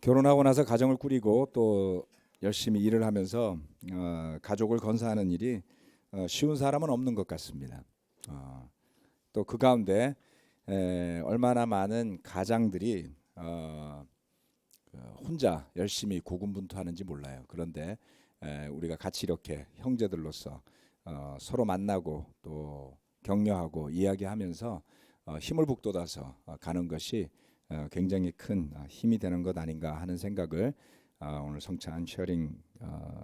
결혼하고 나서 가정을 꾸리고 또 열심히 일을 하면서 가족을 건사하는 일이 쉬운 사람은 없는 것 같습니다. 또 그 가운데 얼마나 많은 가장들이 혼자 열심히 고군분투하는지 몰라요. 그런데 우리가 같이 이렇게 형제들로서 서로 만나고 또 격려하고 이야기하면서 힘을 북돋아서 가는 것이 굉장히 큰 힘이 되는 것 아닌가 하는 생각을 오늘 성찬 쉐어링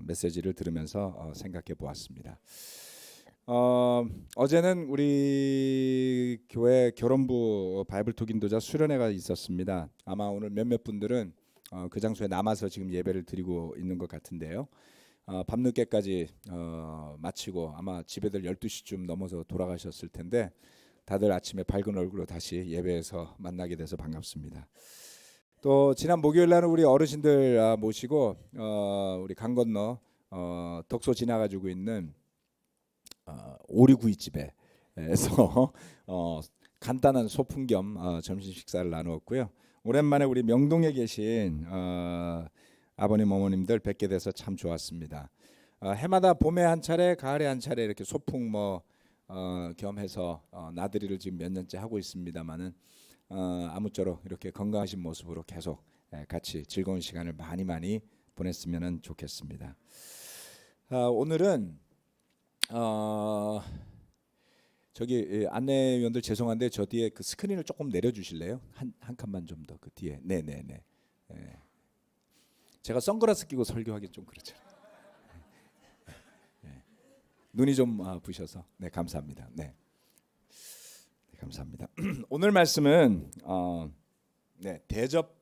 메시지를 들으면서 생각해 보았습니다. 어제는 우리 교회 결혼부 바이블 톡 인도자 수련회가 있었습니다. 아마 오늘 몇몇 분들은 그 장소에 남아서 지금 예배를 드리고 있는 것 같은데요. 밤늦게까지 마치고 아마 집에들 12시쯤 넘어서 돌아가셨을 텐데 다들 아침에 밝은 얼굴로 다시 예배에서 만나게 돼서 반갑습니다. 또 지난 목요일 날은 우리 어르신들 모시고 우리 강 건너 덕소 지나가지고 있는 오리구이집에서 간단한 소풍 겸 점심 식사를 나누었고요. 오랜만에 우리 명동에 계신 아버님 어머님들 뵙게 돼서 참 좋았습니다. 해마다 봄에 한 차례, 가을에 한 차례 이렇게 소풍 겸해서 나들이를 지금 몇 년째 하고 있습니다만은 아무쪼록 이렇게 건강하신 모습으로 계속 같이 즐거운 시간을 많이 보냈으면 좋겠습니다. 오늘은 저기 안내위원들 죄송한데 저 뒤에 그 스크린을 조금 내려주실래요? 한 칸만 좀 더 그 뒤에. 네네네. 제가 선글라스 끼고 설교하기 좀 그렇죠. 눈이 좀 부셔서 네 감사합니다. 네 감사합니다. 오늘 말씀은 대접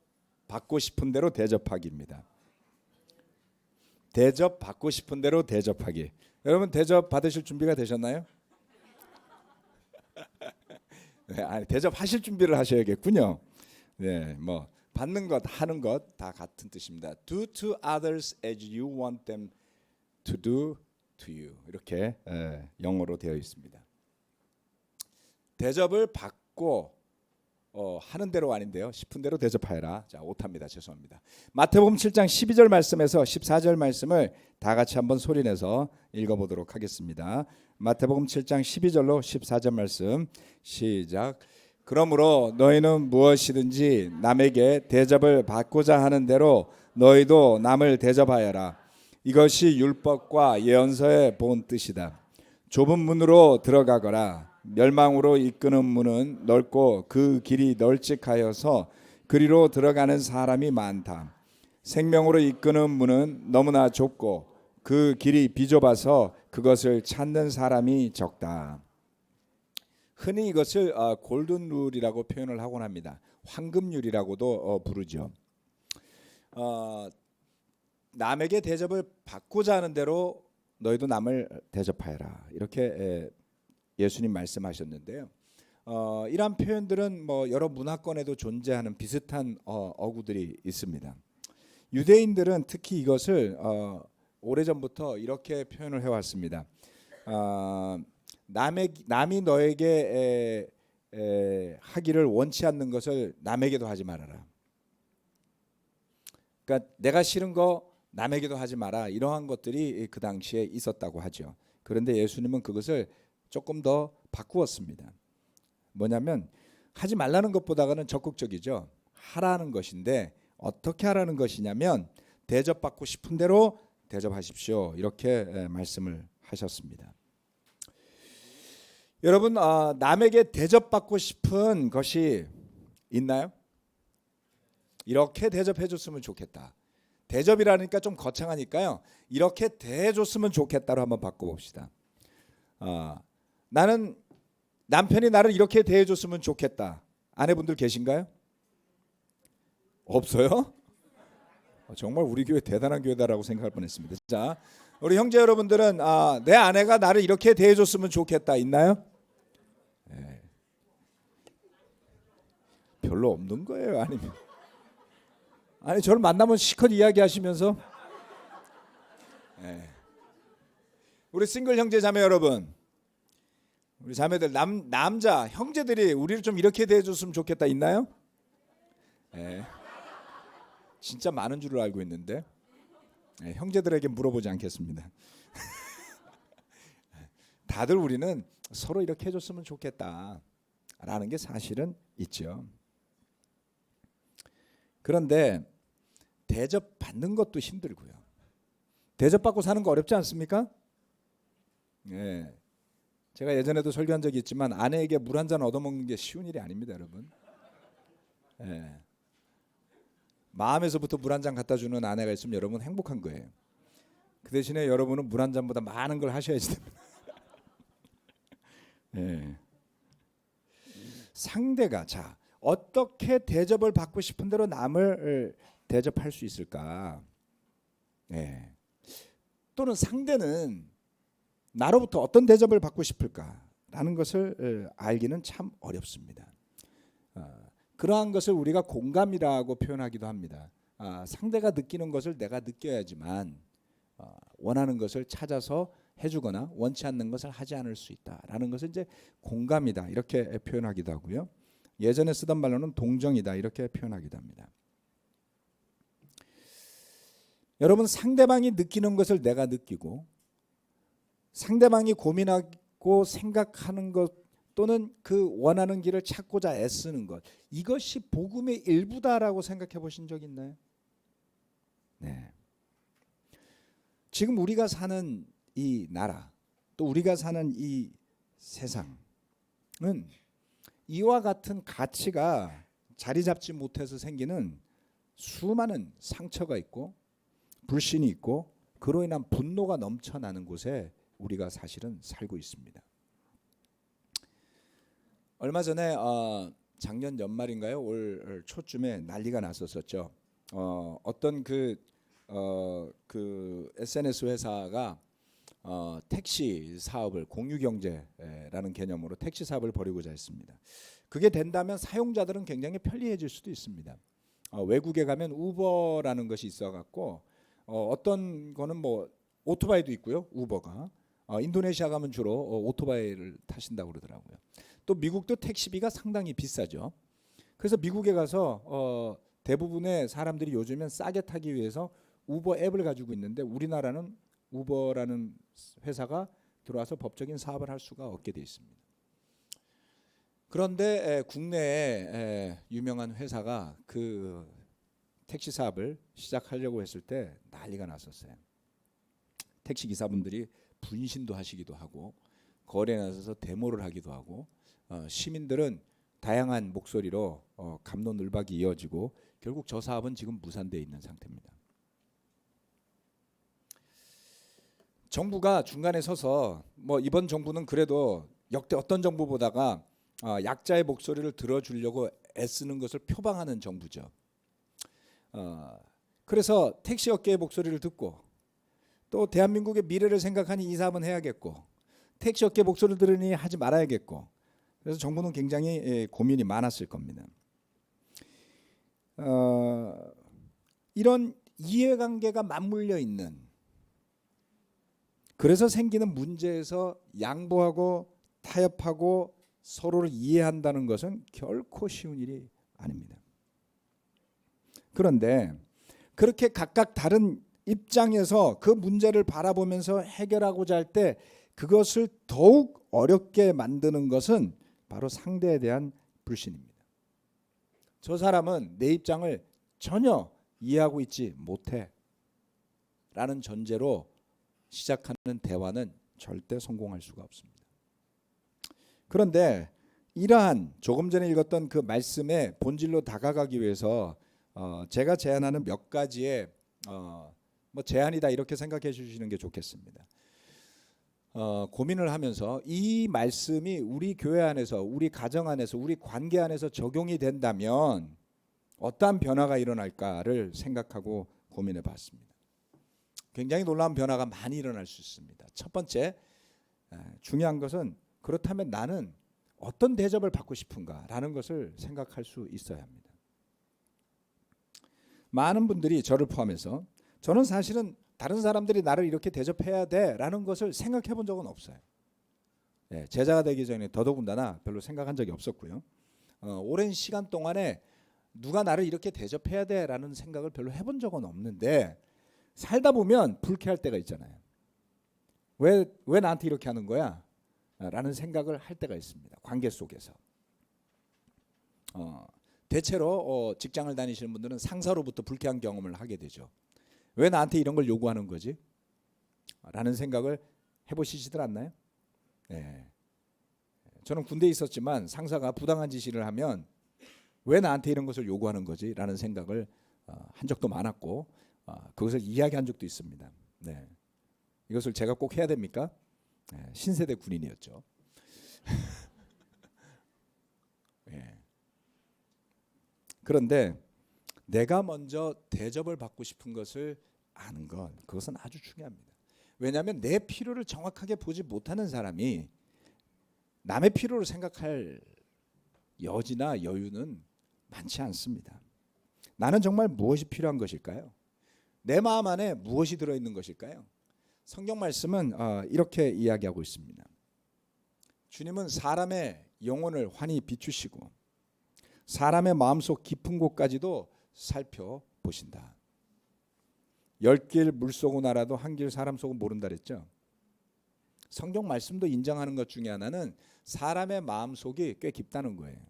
받고 싶은 대로 대접하기입니다. 대접 받고 싶은 대로 대접하기. 여러분 대접 받으실 준비가 되셨나요? 네, 대접하실 준비를 하셔야겠군요. 네, 뭐 받는 것, 하는 것 다 같은 뜻입니다. Do to others as you want them to do to you. 이렇게 영어로 되어 있습니다. 대접을 받고 하는 대로 아닌데요. 싶은 대로 대접하여라. 자, 오타입니다. 죄송합니다. 마태복음 7장 12절 말씀에서 14절 말씀을 다 같이 한번 소리내서 읽어보도록 하겠습니다. 마태복음 7장 12절로 14절 말씀 시작. 그러므로 너희는 무엇이든지 남에게 대접을 받고자 하는 대로 너희도 남을 대접하여라. 이것이 율법과 예언서의 본 뜻이다. 좁은 문으로 들어가거라. 멸망으로 이끄는 문은 넓고 그 길이 널찍하여서 그리로 들어가는 사람이 많다. 생명으로 이끄는 문은 너무나 좁고 그 길이 비좁아서 그것을 찾는 사람이 적다. 흔히 이것을 골든 룰이라고 표현을 하곤 합니다. 황금률이라고도 부르죠. 남에게 대접을 받고자 하는 대로 너희도 남을 대접하여라. 이렇게 예수님 말씀하셨는데요. 이러한 표현들은 여러 문화권에도 존재하는 비슷한 어구들이 있습니다. 유대인들은 특히 이것을 오래전부터 이렇게 표현을 해왔습니다. 남이 너에게 하기를 원치 않는 것을 남에게도 하지 말아라. 그러니까 내가 싫은 거 남에게도 하지 마라. 이러한 것들이 그 당시에 있었다고 하죠. 그런데 예수님은 그것을 조금 더 바꾸었습니다. 뭐냐면 하지 말라는 것보다는 적극적이죠. 하라는 것인데 어떻게 하라는 것이냐면 대접받고 싶은 대로 대접하십시오. 이렇게 말씀을 하셨습니다. 여러분 남에게 대접받고 싶은 것이 있나요? 이렇게 대접해 줬으면 좋겠다. 대접이라니까 좀 거창하니까요. 이렇게 대해줬으면 좋겠다로 한번 바꿔봅시다. 나는 남편이 나를 이렇게 대해줬으면 좋겠다. 아내분들 계신가요? 없어요? 정말 우리 교회 대단한 교회다라고 생각할 뻔했습니다. 자, 우리 형제 여러분들은 내 아내가 나를 이렇게 대해줬으면 좋겠다 있나요? 네. 별로 없는 거예요. 아니 저를 만나면 시컷 이야기하시면서 우리 싱글 형제 자매 여러분, 우리 자매들 남자 형제들이 우리를 좀 이렇게 대해줬으면 좋겠다 있나요? 진짜 많은 줄을 알고 있는데 형제들에게 물어보지 않겠습니다. 다들 우리는 서로 이렇게 해줬으면 좋겠다라는 게 사실은 있죠. 그런데 대접받는 것도 힘들고요. 대접받고 사는 거 어렵지 않습니까? 예. 제가 예전에도 설교한 적이 있지만 아내에게 물 한 잔 얻어먹는 게 쉬운 일이 아닙니다, 여러분. 예. 마음에서부터 물 한 잔 갖다 주는 아내가 있으면 여러분 행복한 거예요. 그 대신에 여러분은 물 한 잔보다 많은 걸 하셔야지 됩니다. 예. 상대가 자 어떻게 대접을 받고 싶은 대로 남을 대접할 수 있을까? 예. 또는 상대는 나로부터 어떤 대접을 받고 싶을까라는 것을 알기는 참 어렵습니다. 그러한 것을 우리가 공감이라고 표현하기도 합니다. 상대가 느끼는 것을 내가 느껴야지만 원하는 것을 찾아서 해주거나 원치 않는 것을 하지 않을 수 있다라는 것을 이제 공감이다 이렇게 표현하기도 하고요. 예전에 쓰던 말로는 동정이다 이렇게 표현하기도 합니다. 여러분 상대방이 느끼는 것을 내가 느끼고 상대방이 고민하고 생각하는 것 또는 그 원하는 길을 찾고자 애쓰는 것 이것이 복음의 일부다라고 생각해 보신 적 있나요? 네. 지금 우리가 사는 이 나라 또 우리가 사는 이 세상은 이와 같은 가치가 자리 잡지 못해서 생기는 수많은 상처가 있고 불신이 있고 그로 인한 분노가 넘쳐나는 곳에 우리가 사실은 살고 있습니다. 얼마 전에 작년 연말인가요? 올 초쯤에 난리가 났었죠. 어떤 그 SNS 회사가 택시 사업을 공유경제라는 개념으로 택시 사업을 벌이고자 했습니다. 그게 된다면 사용자들은 굉장히 편리해질 수도 있습니다. 외국에 가면 우버라는 것이 있어갖고 어떤 거는 뭐 오토바이도 있고요. 우버가 인도네시아 가면 주로 오토바이를 타신다고 그러더라고요. 또 미국도 택시비가 상당히 비싸죠. 그래서 미국에 가서 대부분의 사람들이 요즘엔 싸게 타기 위해서 우버 앱을 가지고 있는데 우리나라는 우버라는 회사가 들어와서 법적인 사업을 할 수가 없게 돼 있습니다. 그런데 국내에 유명한 회사가 그 택시 사업을 시작하려고 했을 때 난리가 났었어요. 택시 기사분들이 분신도 하시기도 하고 거리에 나서서 데모를 하기도 하고 시민들은 다양한 목소리로 갑론을박이 이어지고 결국 저 사업은 지금 무산되어 있는 상태입니다. 정부가 중간에 서서 뭐 이번 정부는 그래도 역대 어떤 정부보다가 약자의 목소리를 들어주려고 애쓰는 것을 표방하는 정부죠. 그래서 택시 업계의 목소리를 듣고 또 대한민국의 미래를 생각하니 이 사업은 해야겠고 택시 업계 목소리를 들으니 하지 말아야겠고 그래서 정부는 굉장히 고민이 많았을 겁니다. 이런 이해관계가 맞물려 있는 그래서 생기는 문제에서 양보하고 타협하고 서로를 이해한다는 것은 결코 쉬운 일이 아닙니다. 그런데 그렇게 각각 다른 입장에서 그 문제를 바라보면서 해결하고자 할 때 그것을 더욱 어렵게 만드는 것은 바로 상대에 대한 불신입니다. 저 사람은 내 입장을 전혀 이해하고 있지 못해 라는 전제로 시작하는 대화는 절대 성공할 수가 없습니다. 그런데 이러한 조금 전에 읽었던 그 말씀의 본질로 다가가기 위해서 제가 제안하는 몇 가지의 뭐 제안이다 이렇게 생각해 주시는 게 좋겠습니다. 고민을 하면서 이 말씀이 우리 교회 안에서 우리 가정 안에서 우리 관계 안에서 적용이 된다면 어떠한 변화가 일어날까를 생각하고 고민해 봤습니다. 굉장히 놀라운 변화가 많이 일어날 수 있습니다. 첫 번째 중요한 것은 그렇다면 나는 어떤 대접을 받고 싶은가라는 것을 생각할 수 있어야 합니다. 많은 분들이 저를 포함해서 저는 사실은 다른 사람들이 나를 이렇게 대접해야 돼라는 것을 생각해 본 적은 없어요. 제자가 되기 전에 더더군다나 별로 생각한 적이 없었고요. 오랜 시간 동안에 누가 나를 이렇게 대접해야 돼라는 생각을 별로 해본 적은 없는데 살다 보면 불쾌할 때가 있잖아요. 왜 나한테 이렇게 하는 거야? 라는 생각을 할 때가 있습니다. 관계 속에서. 대체로 직장을 다니시는 분들은 상사로부터 불쾌한 경험을 하게 되죠. 왜 나한테 이런 걸 요구하는 거지? 라는 생각을 해보시지들 않나요? 네. 저는 군대에 있었지만 상사가 부당한 지시를 하면 왜 나한테 이런 것을 요구하는 거지? 라는 생각을 한 적도 많았고 그것을 이야기한 적도 있습니다. 네. 이것을 제가 꼭 해야 됩니까? 네. 신세대 군인이었죠. 네. 그런데 내가 먼저 대접을 받고 싶은 것을 아는 건 그것은 아주 중요합니다. 왜냐하면 내 필요를 정확하게 보지 못하는 사람이 남의 필요를 생각할 여지나 여유는 많지 않습니다. 나는 정말 무엇이 필요한 것일까요? 내 마음 안에 무엇이 들어있는 것일까요? 성경 말씀은 이렇게 이야기하고 있습니다. 주님은 사람의 영혼을 환히 비추시고 사람의 마음속 깊은 곳까지도 살펴보신다. 10길 물속은 알아도 한 길 사람 속은 모른다 그랬죠. 성경 말씀도 인정하는 것 중에 하나는 사람의 마음속이 꽤 깊다는 거예요.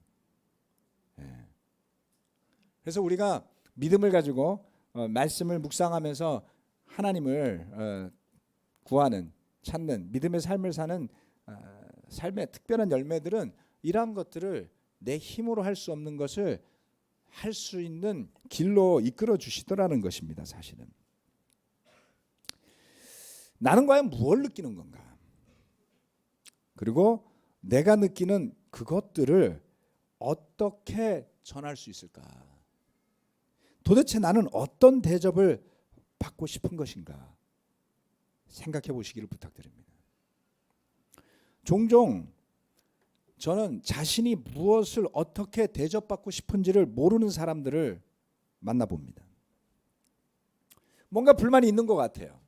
그래서 우리가 믿음을 가지고 말씀을 묵상하면서 하나님을 구하는, 찾는 믿음의 삶을 사는 삶의 특별한 열매들은 이러한 것들을 내 힘으로 할 수 없는 것을 할 수 있는 길로 이끌어 주시더라는 것입니다. 사실은 나는 과연 무엇을 느끼는 건가? 그리고 내가 느끼는 그것들을 어떻게 전할 수 있을까? 도대체 나는 어떤 대접을 받고 싶은 것인가? 생각해 보시기를 부탁드립니다. 종종 저는 자신이 무엇을 어떻게 대접받고 싶은지를 모르는 사람들을 만나봅니다. 뭔가 불만이 있는 것 같아요.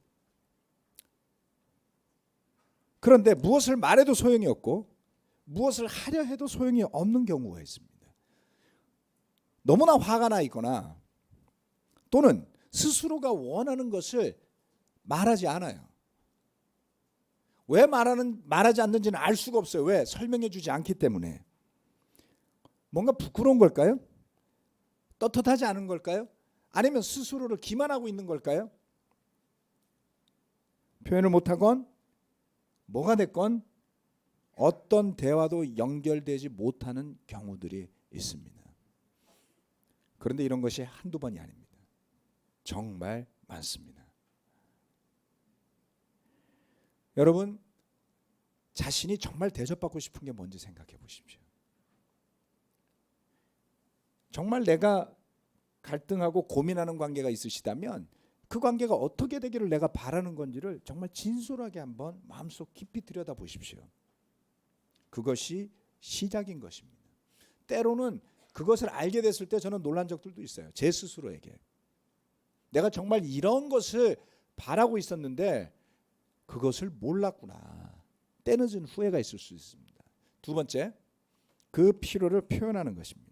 그런데 무엇을 말해도 소용이 없고 무엇을 하려 해도 소용이 없는 경우가 있습니다. 너무나 화가 나 있거나 또는 스스로가 원하는 것을 말하지 않아요. 왜 말하지 않는지는 알 수가 없어요. 왜? 설명해 주지 않기 때문에. 뭔가 부끄러운 걸까요? 떳떳하지 않은 걸까요? 아니면 스스로를 기만하고 있는 걸까요? 표현을 못하건 뭐가 됐건 어떤 대화도 연결되지 못하는 경우들이 있습니다. 그런데 이런 것이 한두 번이 아닙니다. 정말 많습니다. 여러분, 자신이 정말 대접받고 싶은 게 뭔지 생각해 보십시오. 정말 내가 갈등하고 고민하는 관계가 있으시다면 그 관계가 어떻게 되기를 내가 바라는 건지를 정말 진솔하게 한번 마음속 깊이 들여다 보십시오. 그것이 시작인 것입니다. 때로는 그것을 알게 됐을 때 저는 놀란 적들도 있어요. 제 스스로에게. 내가 정말 이런 것을 바라고 있었는데 그것을 몰랐구나. 때늦은 후회가 있을 수 있습니다. 두 번째, 그 필요를 표현하는 것입니다.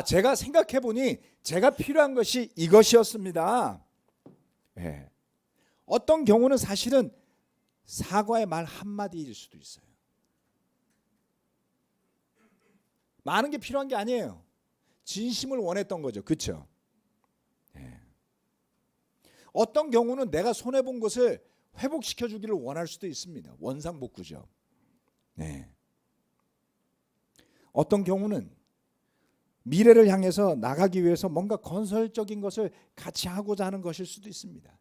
제가 생각해 보니 제가 필요한 것이 이것이었습니다. 네. 어떤 경우는 사실은 사과의 말 한마디일 수도 있어요. 많은 게 필요한 게 아니에요. 진심을 원했던 거죠. 그렇죠? 네. 어떤 경우는 내가 손해본 것을 회복시켜 주기를 원할 수도 있습니다. 원상복구죠. 네. 어떤 경우는 미래를 향해서 나가기 위해서 뭔가 건설적인 것을 같이 하고자 하는 것일 수도 있습니다.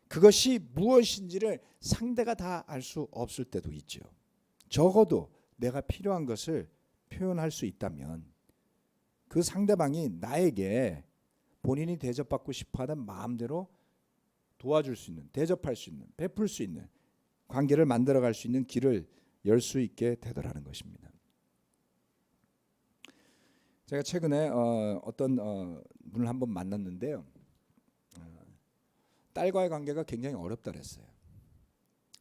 그것이 무엇인지를 상대가 다 알 수 없을 때도 있죠. 적어도 내가 필요한 것을 표현할 수 있다면 그 상대방이 나에게 본인이 대접받고 싶어하는 마음대로 도와줄 수 있는, 대접할 수 있는, 베풀 수 있는 관계를 만들어갈 수 있는 길을 열 수 있게 되더라는 것입니다. 제가 최근에 어떤 분을 한번 만났는데요. 딸과의 관계가 굉장히 어렵다 그랬어요.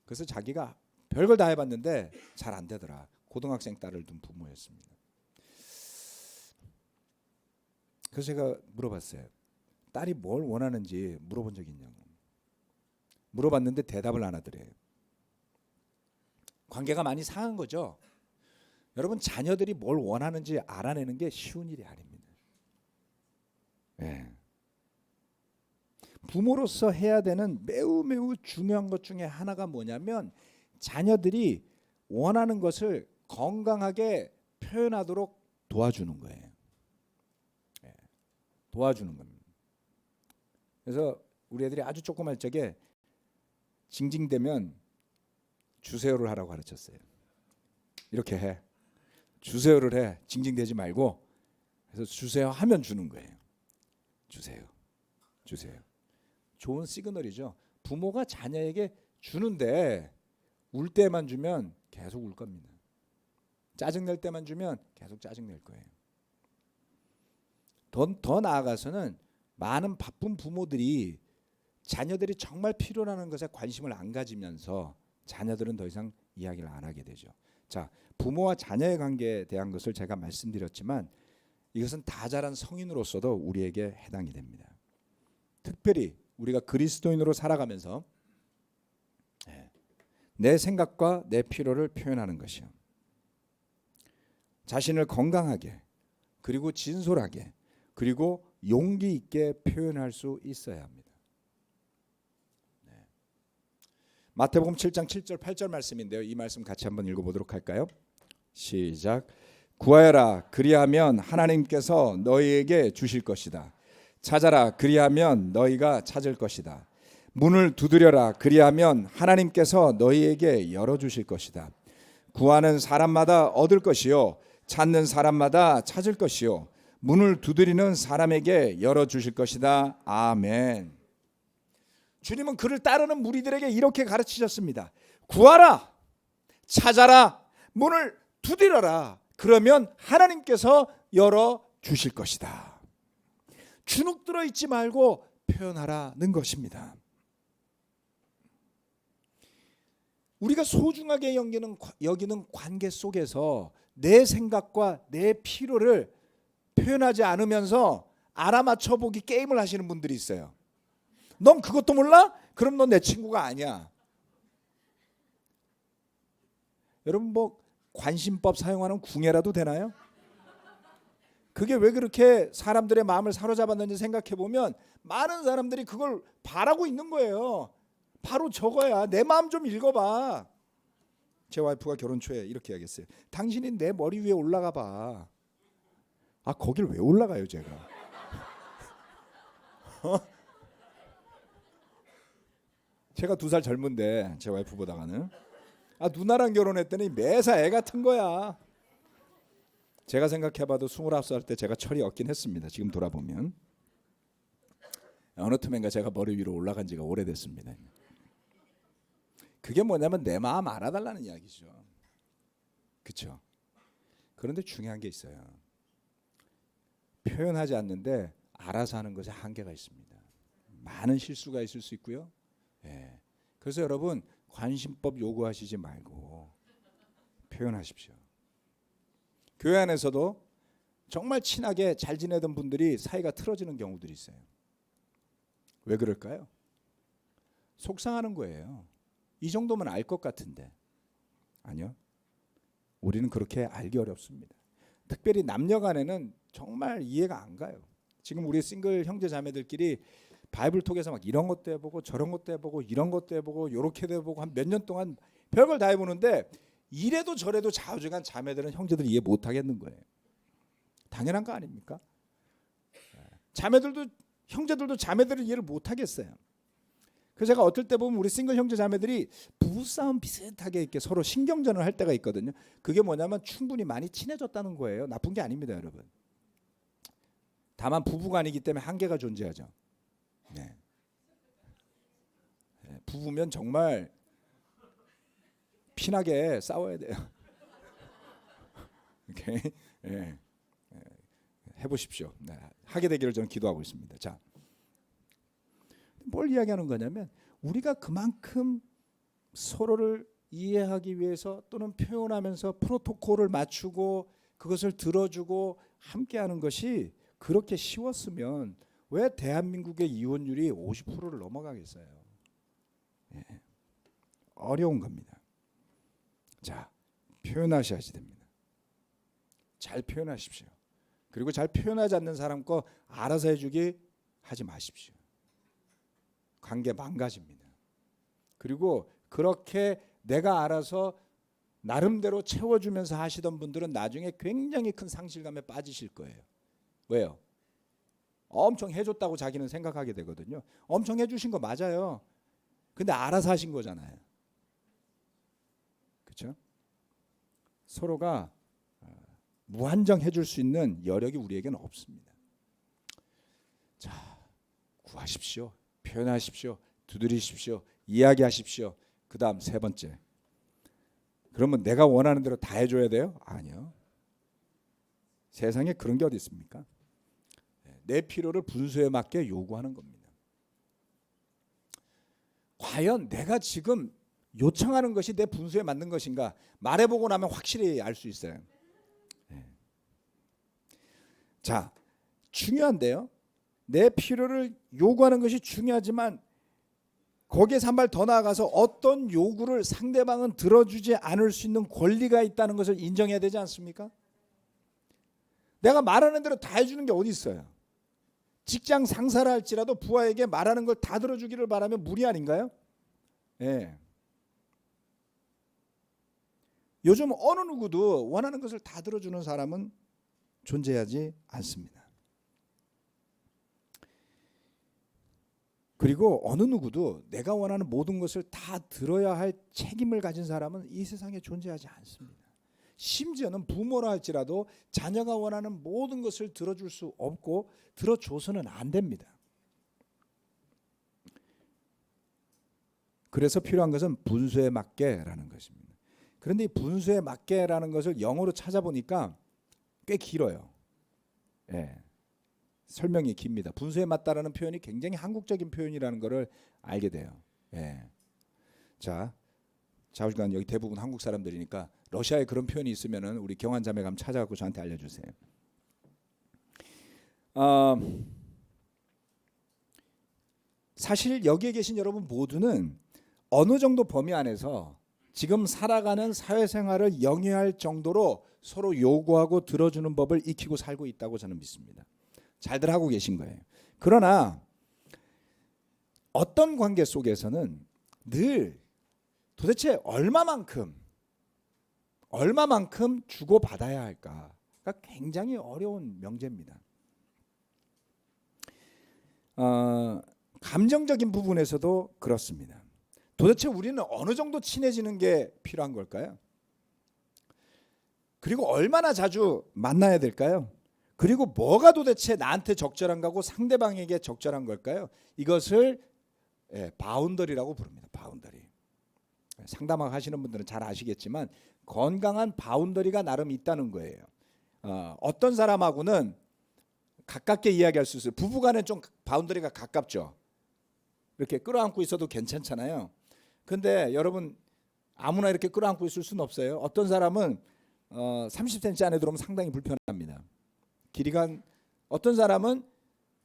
그래서 자기가 별걸 다 해봤는데 잘 안 되더라. 고등학생 딸을 둔 부모였습니다. 그래서 제가 물어봤어요. 딸이 뭘 원하는지 물어본 적이 있냐고. 물어봤는데 대답을 안 하더래요. 관계가 많이 상한 거죠. 여러분, 자녀들이 뭘 원하는지 알아내는 게 쉬운 일이 아닙니다. 네. 부모로서 해야 되는 매우 중요한 것 중에 하나가 뭐냐면 자녀들이 원하는 것을 건강하게 표현하도록 도와주는 거예요. 네. 도와주는 겁니다. 그래서 우리 애들이 아주 조그만 적에 징징대면 주세요를 하라고 가르쳤어요. 이렇게 해. 주세요를 해. 징징대지 말고. 그래서 주세요 하면 주는 거예요. 주세요. 주세요. 좋은 시그널이죠. 부모가 자녀에게 주는데 울 때만 주면 계속 울 겁니다. 짜증낼 때만 주면 계속 짜증낼 거예요. 더 나아가서는 많은 바쁜 부모들이 자녀들이 정말 필요로 하는 것에 관심을 안 가지면서 자녀들은 더 이상 이야기를 안 하게 되죠. 자, 부모와 자녀의 관계에 대한 것을 제가 말씀드렸지만 이것은 다 자란 성인으로서도 우리에게 해당이 됩니다. 특별히 우리가 그리스도인으로 살아가면서 내 생각과 내 필요를 표현하는 것이요. 자신을 건강하게 그리고 진솔하게 그리고 용기 있게 표현할 수 있어야 합니다. 마태복음 7장 7절 8절 말씀인데요. 이 말씀 같이 한번 읽어보도록 할까요? 시작. 구하여라 그리하면 하나님께서 너희에게 주실 것이다. 찾아라 그리하면 너희가 찾을 것이다. 문을 두드려라 그리하면 하나님께서 너희에게 열어주실 것이다. 구하는 사람마다 얻을 것이요 찾는 사람마다 찾을 것이요 문을 두드리는 사람에게 열어주실 것이다. 아멘. 주님은 그를 따르는 무리들에게 이렇게 가르치셨습니다. 구하라, 찾아라, 문을 두드려라. 그러면 하나님께서 열어주실 것이다. 주눅 들어 있지 말고 표현하라는 것입니다. 우리가 소중하게 여기는 관계 속에서 내 생각과 내 필요를 표현하지 않으면서 알아맞혀 보기 게임을 하시는 분들이 있어요. 넌 그것도 몰라? 그럼 넌 내 친구가 아니야. 여러분 뭐 관심법 사용하는 궁예라도 되나요? 그게 왜 그렇게 사람들의 마음을 사로잡았는지 생각해 보면 많은 사람들이 그걸 바라고 있는 거예요. 바로 저거야. 내 마음 좀 읽어봐. 제 와이프가 결혼 초에 이렇게 이야기했어요. 당신이 내 머리 위에 올라가 봐. 아 거길 왜 올라가요 제가? 제가 2살 젊은데 제 와이프보다는 누나랑 결혼했더니 매사 애 같은 거야. 제가 생각해봐도 29살 때 제가 철이 없긴 했습니다. 지금 돌아보면 어느 틈엔가 제가 머리 위로 올라간 지가 오래됐습니다. 그게 뭐냐면 내 마음 알아달라는 이야기죠. 그렇죠? 그런데 중요한 게 있어요. 표현하지 않는데 알아서 하는 것에 한계가 있습니다. 많은 실수가 있을 수 있고요. 예. 그래서 여러분 관심법 요구하시지 말고 표현하십시오. 교회 안에서도 정말 친하게 잘 지내던 분들이 사이가 틀어지는 경우들이 있어요. 왜 그럴까요? 속상하는 거예요. 이 정도면 알 것 같은데. 아니요. 우리는 그렇게 알기 어렵습니다. 특별히 남녀 간에는 정말 이해가 안 가요. 지금 우리 싱글 형제 자매들끼리 바이블톡에서 막 이런 것도 해보고 저런 것도 해보고 이런 것도 해보고 요렇게도 해보고 한 몇 년 동안 별걸 다 해보는데 이래도 저래도 좌우지간 자매들은 형제들 이해 못하겠는 거예요. 당연한 거 아닙니까? 자매들도 형제들도 자매들을 이해를 못하겠어요. 그래서 제가 어떨 때 보면 우리 싱글 형제 자매들이 부부싸움 비슷하게 이렇게 서로 신경전을 할 때가 있거든요. 그게 뭐냐면 충분히 많이 친해졌다는 거예요. 나쁜 게 아닙니다, 여러분. 다만 부부간이기 때문에 한계가 존재하죠. 네. 부부면 정말 피나게 싸워야 돼요. 오케이, 네. 해보십시오. 네. 하게 되기를 저는 기도하고 있습니다. 자, 뭘 이야기하는 거냐면 우리가 그만큼 서로를 이해하기 위해서 또는 표현하면서 프로토콜을 맞추고 그것을 들어주고 함께하는 것이 그렇게 쉬웠으면 왜 대한민국의 이혼율이 50%를 넘어가겠어요? 예. 어려운 겁니다. 자, 표현하셔야지 됩니다. 잘 표현하십시오. 그리고 잘 표현하지 않는 사람 거 알아서 해주기 하지 마십시오. 관계 망가집니다. 그리고 그렇게 내가 알아서 나름대로 채워주면서 하시던 분들은 나중에 굉장히 큰 상실감에 빠지실 거예요. 왜요? 엄청 해줬다고 자기는 생각하게 되거든요. 엄청 해주신 거 맞아요. 근데 알아서 하신 거잖아요. 그렇죠? 서로가 무한정 해줄 수 있는 여력이 우리에게는 없습니다. 자, 구하십시오. 표현하십시오. 두드리십시오. 이야기하십시오. 그 다음 세 번째. 그러면 내가 원하는 대로 다 해줘야 돼요? 아니요. 세상에 그런 게 어디 있습니까? 내 필요를 분수에 맞게 요구하는 겁니다. 과연 내가 지금 요청하는 것이 내 분수에 맞는 것인가? 말해보고 나면 확실히 알 수 있어요. 자, 중요한데요. 내 필요를 요구하는 것이 중요하지만 거기에서 한 발 더 나아가서 어떤 요구를 상대방은 들어주지 않을 수 있는 권리가 있다는 것을 인정해야 되지 않습니까? 내가 말하는 대로 다 해주는 게 어디 있어요? 직장 상사를 할지라도 부하에게 말하는 걸 다 들어주기를 바라면 무리 아닌가요? 예. 요즘 어느 누구도 원하는 것을 다 들어주는 사람은 존재하지 않습니다. 그리고 어느 누구도 내가 원하는 모든 것을 다 들어야 할 책임을 가진 사람은 이 세상에 존재하지 않습니다. 심지어는 부모라 할지라도 자녀가 원하는 모든 것을 들어줄 수 없고 들어줘서는 안 됩니다. 그래서 필요한 것은 분수에 맞게라는 것입니다. 그런데 이 분수에 맞게라는 것을 영어로 찾아보니까 꽤 길어요. 예. 설명이 깁니다. 분수에 맞다라는 표현이 굉장히 한국적인 표현이라는 것을 알게 돼요. 예. 자, 좌우간 여기 대부분 한국 사람들이니까 러시아에 그런 표현이 있으면은 우리 경환 자매가 한번 찾아갖고 저한테 알려주세요. 사실 여기에 계신 여러분 모두는 어느 정도 범위 안에서 지금 살아가는 사회생활을 영위할 정도로 서로 요구하고 들어주는 법을 익히고 살고 있다고 저는 믿습니다. 잘들 하고 계신 거예요. 그러나 어떤 관계 속에서는 늘 도대체 얼마만큼 주고받아야 할까가 굉장히 어려운 명제입니다. 감정적인 부분에서도 그렇습니다. 도대체 우리는 어느 정도 친해지는 게 필요한 걸까요? 그리고 얼마나 자주 만나야 될까요? 그리고 뭐가 도대체 나한테 적절한 거고 상대방에게 적절한 걸까요? 이것을 바운더리라고 부릅니다. 바운더리. 상담학 하시는 분들은 잘 아시겠지만 건강한 바운더리가 나름 있다는 거예요. 어떤 사람하고는 가깝게 이야기할 수 있어요. 부부간에 좀 바운더리가 가깝죠. 이렇게 끌어안고 있어도 괜찮잖아요. 근데 여러분 아무나 이렇게 끌어안고 있을 수는 없어요. 어떤 사람은 30cm 안에 들어오면 상당히 불편합니다. 길이가 어떤 사람은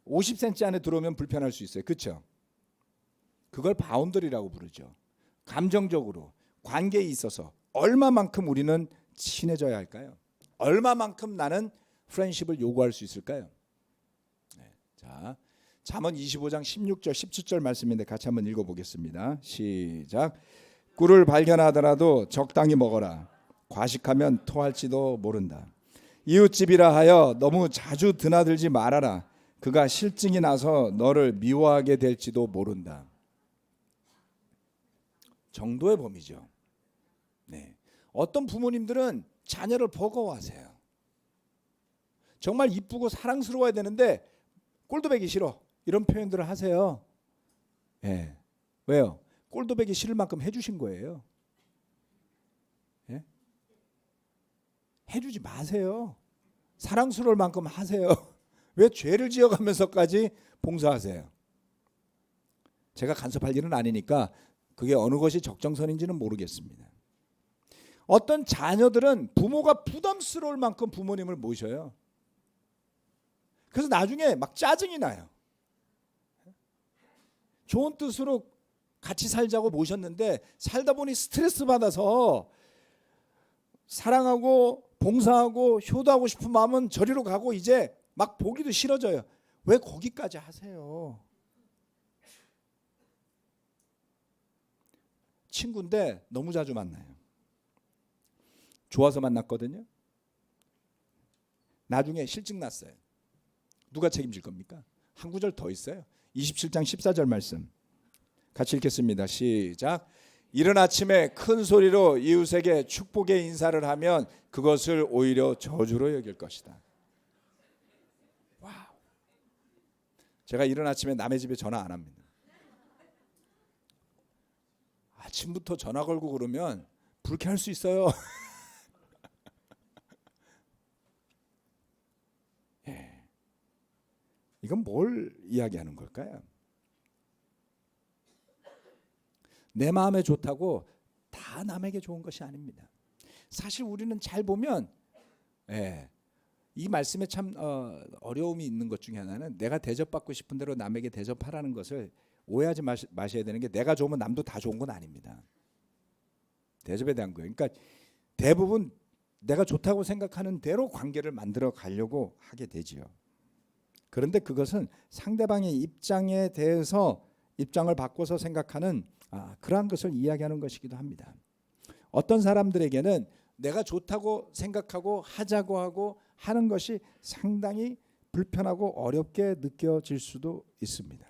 50cm 안에 들어오면 불편할 수 있어요. 그렇죠? 그걸 바운더리라고 부르죠. 감정적으로 관계에 있어서 얼마만큼 우리는 친해져야 할까요? 얼마만큼 나는 프렌십을 요구할 수 있을까요? 네. 자, 잠언 25장 16절 17절 말씀인데 같이 한번 읽어보겠습니다. 시작. 꿀을 발견하더라도 적당히 먹어라. 과식하면 토할지도 모른다. 이웃집이라 하여 너무 자주 드나들지 말아라. 그가 실증이 나서 너를 미워하게 될지도 모른다. 정도의 범위죠. 네. 어떤 부모님들은 자녀를 버거워하세요. 정말 이쁘고 사랑스러워야 되는데 꼴도 보기 싫어. 이런 표현들을 하세요. 예. 왜요? 꼴도 보기 싫을 만큼 해주신 거예요. 예? 해주지 마세요. 사랑스러울 만큼 하세요. 왜 죄를 지어가면서까지 봉사하세요? 제가 간섭할 일은 아니니까 그게 어느 것이 적정선인지는 모르겠습니다. 어떤 자녀들은 부모가 부담스러울 만큼 부모님을 모셔요. 그래서 나중에 막 짜증이 나요. 좋은 뜻으로 같이 살자고 모셨는데 살다 보니 스트레스 받아서 사랑하고 봉사하고 효도하고 싶은 마음은 저리로 가고 이제 막 보기도 싫어져요. 왜 거기까지 하세요? 친구인데 너무 자주 만나요. 좋아서 만났거든요. 나중에 실증 났어요. 누가 책임질 겁니까? 한 구절 더 있어요. 27장 14절 말씀 같이 읽겠습니다. 시작. 이른 아침에 큰 소리로 이웃에게 축복의 인사를 하면 그것을 오히려 저주로 여길 것이다. 와우. 제가 이른 아침에 남의 집에 전화 안 합니다. 아침부터 전화 걸고 그러면 불쾌할 수 있어요. 예. 이건 뭘 이야기하는 걸까요? 내 마음에 좋다고 다 남에게 좋은 것이 아닙니다. 사실 우리는 잘 보면 이 말씀에 참 어려움이 있는 것 중에 하나는 내가 대접받고 싶은 대로 남에게 대접하라는 것을 오해하지 마셔야 되는 게 내가 좋으면 남도 다 좋은 건 아닙니다. 대접에 대한 거예요. 그러니까 대부분 내가 좋다고 생각하는 대로 관계를 만들어 가려고 하게 되지요. 그런데 그것은 상대방의 입장에 대해서 입장을 바꿔서 생각하는 그러한 것을 이야기하는 것이기도 합니다. 어떤 사람들에게는 내가 좋다고 생각하고 하자고 하고 하는 것이 상당히 불편하고 어렵게 느껴질 수도 있습니다.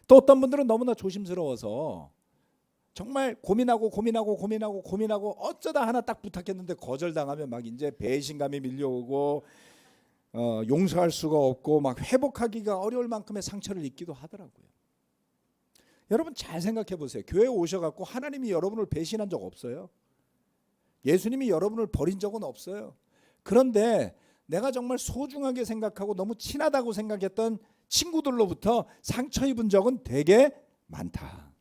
또 어떤 분들은 너무나 조심스러워서 정말 고민하고 어쩌다 하나 딱 부탁했는데 거절당하면 막 이제 배신감이 밀려오고 용서할 수가 없고 막 회복하기가 어려울 만큼의 상처를 입기도 하더라고요. 여러분 잘 생각해 보세요. 교회에 오셔갖고 하나님이 여러분을 배신한 적 없어요. 예수님이 여러분을 버린 적은 없어요. 그런데 내가 정말 소중하게 생각하고 너무 친하다고 생각했던 친구들로부터 상처 입은 적은 되게 많다.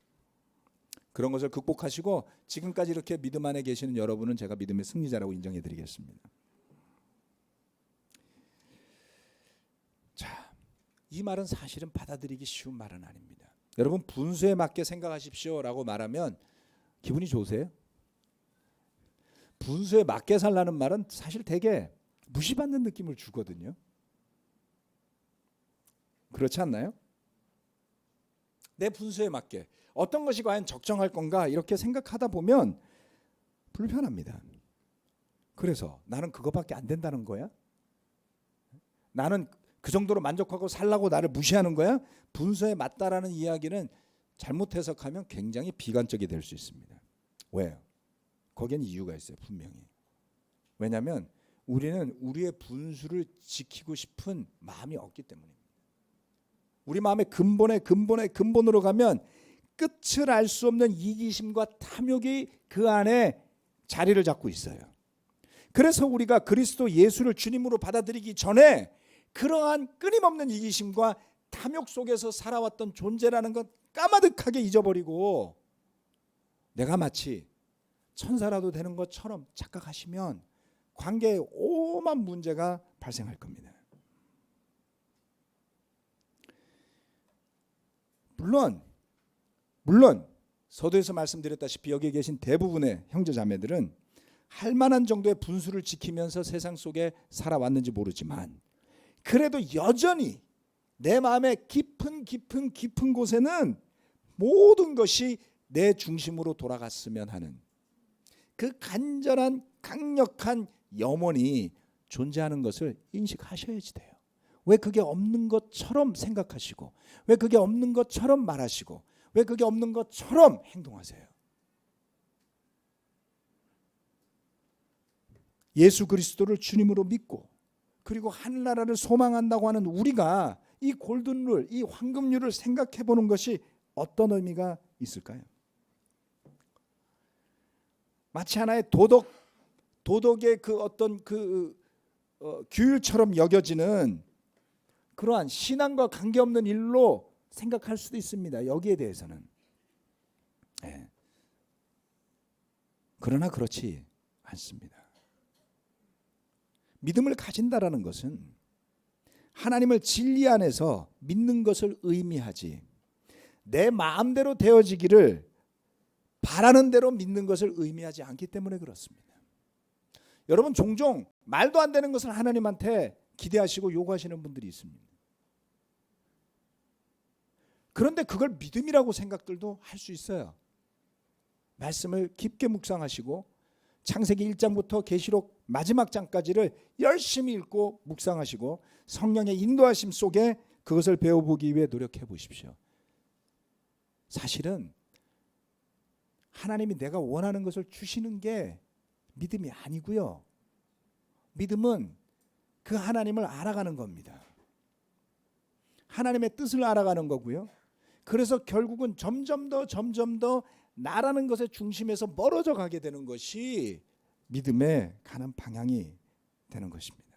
그런 것을 극복하시고 지금까지 이렇게 믿음 안에 계시는 여러분은 제가 믿음의 승리자라고 인정해 드리겠습니다. 자, 이 말은 사실은 받아들이기 쉬운 말은 아닙니다. 여러분 분수에 맞게 생각하십시오라고 말하면 기분이 좋으세요? 분수에 맞게 살라는 말은 사실 되게 무시받는 느낌을 주거든요. 그렇지 않나요? 내 분수에 맞게 어떤 것이 과연 적정할 건가 이렇게 생각하다 보면 불편합니다. 그래서 나는 그거밖에 안 된다는 거야? 나는 그 정도로 만족하고 살라고 나를 무시하는 거야? 분수에 맞다라는 이야기는 잘못 해석하면 굉장히 비관적이 될 수 있습니다. 왜요? 거기엔 이유가 있어요. 분명히. 왜냐하면 우리는 우리의 분수를 지키고 싶은 마음이 없기 때문입니다. 우리 마음의 근본으로 가면 끝을 알 수 없는 이기심과 탐욕이 그 안에 자리를 잡고 있어요. 그래서 우리가 그리스도 예수를 주님으로 받아들이기 전에 그러한 끊임없는 이기심과 탐욕 속에서 살아왔던 존재라는 것 까마득하게 잊어버리고 내가 마치 천사라도 되는 것처럼 착각하시면 관계에 오만 문제가 발생할 겁니다. 물론 서두에서 말씀드렸다시피 여기 계신 대부분의 형제 자매들은 할 만한 정도의 분수를 지키면서 세상 속에 살아왔는지 모르지만 그래도 여전히 내 마음의 깊은 곳에는 모든 것이 내 중심으로 돌아갔으면 하는 그 간절한 강력한 염원이 존재하는 것을 인식하셔야지 돼요. 왜 그게 없는 것처럼 생각하시고 왜 그게 없는 것처럼 말하시고 왜 그게 없는 것처럼 행동하세요? 예수 그리스도를 주님으로 믿고 그리고 하늘나라를 소망한다고 하는 우리가 이 골든룰, 이 황금률을 생각해 보는 것이 어떤 의미가 있을까요? 마치 하나의 도덕의 그 어떤 규율처럼 여겨지는 그러한 신앙과 관계없는 일로 생각할 수도 있습니다. 여기에 대해서는. 네. 그러나 그렇지 않습니다. 믿음을 가진다라는 것은 하나님을 진리 안에서 믿는 것을 의미하지, 내 마음대로 되어지기를 바라는 대로 믿는 것을 의미하지 않기 때문에 그렇습니다. 여러분, 종종 말도 안 되는 것을 하나님한테 기대하시고 요구하시는 분들이 있습니다. 그런데 그걸 믿음이라고 생각들도 할 수 있어요. 말씀을 깊게 묵상하시고 창세기 1장부터 계시록 마지막 장까지를 열심히 읽고 묵상하시고 성령의 인도하심 속에 그것을 배워보기 위해 노력해 보십시오. 사실은 하나님이 내가 원하는 것을 주시는 게 믿음이 아니고요. 믿음은 그 하나님을 알아가는 겁니다. 하나님의 뜻을 알아가는 거고요. 그래서 결국은 점점 더 나라는 것의 중심에서 멀어져 가게 되는 것이 믿음에 가는 방향이 되는 것입니다.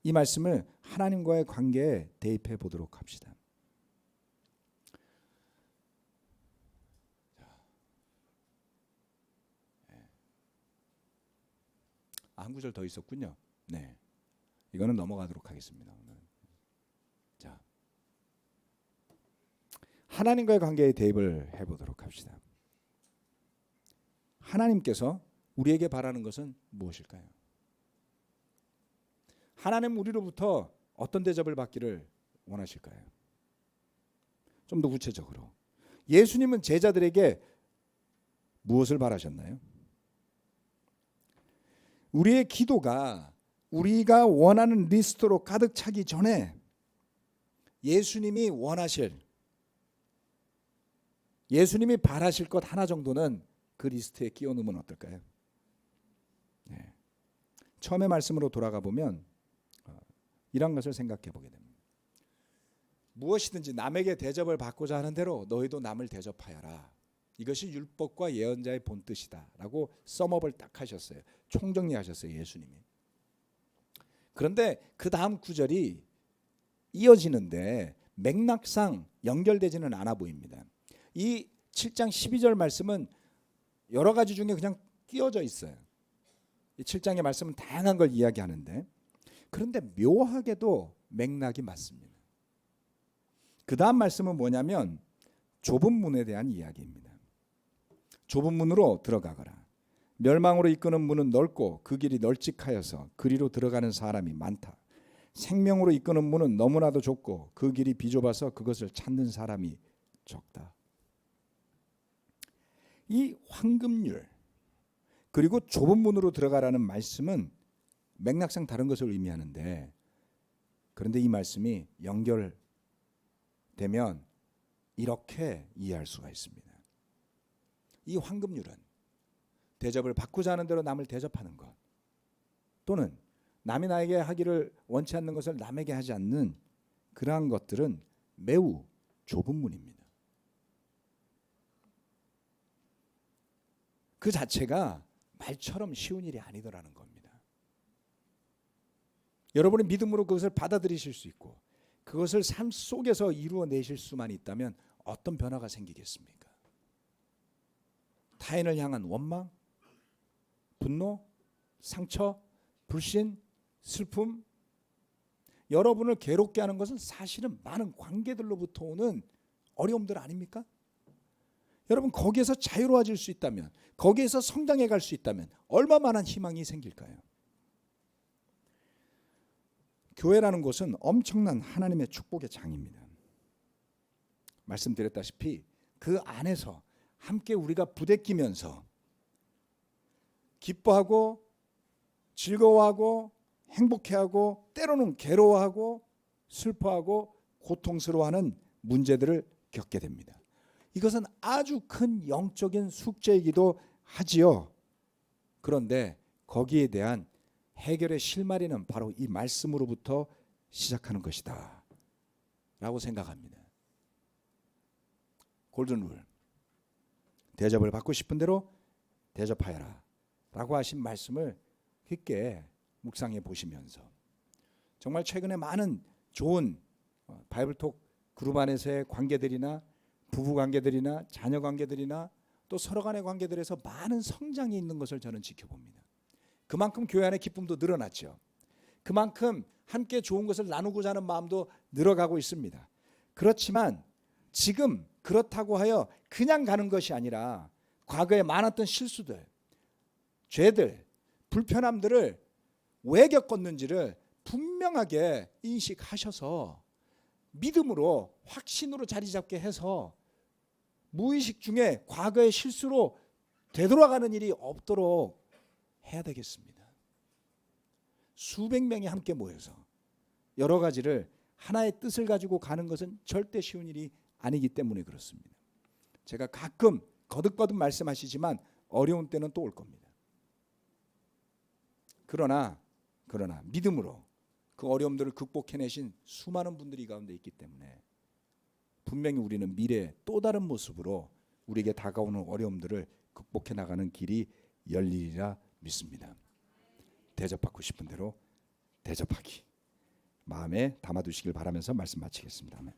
이 말씀을 하나님과의 관계에 대입해 보도록 합시다. 한 구절 더 있었군요. 네, 이거는 넘어가도록 하겠습니다. 오늘. 자, 하나님과의 관계에 대입을 해보도록 합시다. 하나님께서 우리에게 바라는 것은 무엇일까요? 하나님 우리로부터 어떤 대접을 받기를 원하실까요? 좀 더 구체적으로 예수님은 제자들에게 무엇을 바라셨나요? 우리의 기도가 우리가 원하는 리스트로 가득 차기 전에 예수님이 원하실, 예수님이 바라실 것 하나 정도는 그 리스트에 끼워 넣으면 어떨까요? 네. 처음의 말씀으로 돌아가 보면 이런 것을 생각해 보게 됩니다. 무엇이든지 남에게 대접을 받고자 하는 대로 너희도 남을 대접하여라. 이것이 율법과 예언자의 본뜻이다 라고 썸업을 딱 하셨어요. 총정리하셨어요, 예수님이. 그런데 그 다음 구절이 이어지는데 맥락상 연결되지는 않아 보입니다. 이 7장 12절 말씀은 여러 가지 중에 그냥 끼어져 있어요. 이 7장의 말씀은 다양한 걸 이야기하는데, 그런데 묘하게도 맥락이 맞습니다. 그 다음 말씀은 뭐냐면 좁은 문에 대한 이야기입니다. 좁은 문으로 들어가거라. 멸망으로 이끄는 문은 넓고 그 길이 널찍하여서 그리로 들어가는 사람이 많다. 생명으로 이끄는 문은 너무나도 좁고 그 길이 비좁아서 그것을 찾는 사람이 적다. 이 황금률 그리고 좁은 문으로 들어가라는 말씀은 맥락상 다른 것을 의미하는데, 그런데 이 말씀이 연결되면 이렇게 이해할 수가 있습니다. 이 황금률은 대접을 받고자 하는 대로 남을 대접하는 것, 또는 남이 나에게 하기를 원치 않는 것을 남에게 하지 않는 그러한 것들은 매우 좁은 문입니다. 그 자체가 말처럼 쉬운 일이 아니더라는 겁니다. 여러분이 믿음으로 그것을 받아들이실 수 있고 그것을 삶 속에서 이루어내실 수만 있다면 어떤 변화가 생기겠습니까? 타인을 향한 원망, 분노, 상처, 불신, 슬픔, 여러분을 괴롭게 하는 것은 사실은 많은 관계들로부터 오는 어려움들 아닙니까? 여러분, 거기에서 자유로워질 수 있다면, 거기에서 성장해 갈 수 있다면 얼마만한 희망이 생길까요? 교회라는 곳은 엄청난 하나님의 축복의 장입니다. 말씀드렸다시피 그 안에서 함께 우리가 부대끼면서 기뻐하고 즐거워하고 행복해하고 때로는 괴로워하고 슬퍼하고 고통스러워하는 문제들을 겪게 됩니다. 이것은 아주 큰 영적인 숙제이기도 하지요. 그런데 거기에 대한 해결의 실마리는 바로 이 말씀으로부터 시작하는 것이다 라고 생각합니다. 골든룰, 대접을 받고 싶은 대로 대접하여라 라고 하신 말씀을 깊게 묵상해 보시면서, 정말 최근에 많은 좋은 바이블톡 그룹 안에서의 관계들이나 부부 관계들이나 자녀 관계들이나 또 서로 간의 관계들에서 많은 성장이 있는 것을 저는 지켜봅니다. 그만큼 교회 안의 기쁨도 늘어났죠. 그만큼 함께 좋은 것을 나누고자 하는 마음도 늘어가고 있습니다. 그렇지만 지금 그렇다고 하여 그냥 가는 것이 아니라 과거에 많았던 실수들, 죄들, 불편함들을 왜 겪었는지를 분명하게 인식하셔서 믿음으로 확신으로 자리 잡게 해서 무의식 중에 과거의 실수로 되돌아가는 일이 없도록 해야 되겠습니다. 수백 명이 함께 모여서 여러 가지를 하나의 뜻을 가지고 가는 것은 절대 쉬운 일이 아니기 때문에 그렇습니다. 제가 가끔 거듭거듭 말씀하시지만 어려운 때는 또 올 겁니다. 그러나 믿음으로 그 어려움들을 극복해내신 수많은 분들이 가운데 있기 때문에 분명히 우리는 미래에 또 다른 모습으로 우리에게 다가오는 어려움들을 극복해 나가는 길이 열리리라 믿습니다. 대접받고 싶은 대로 대접하기 마음에 담아두시길 바라면서 말씀 마치겠습니다. 아멘.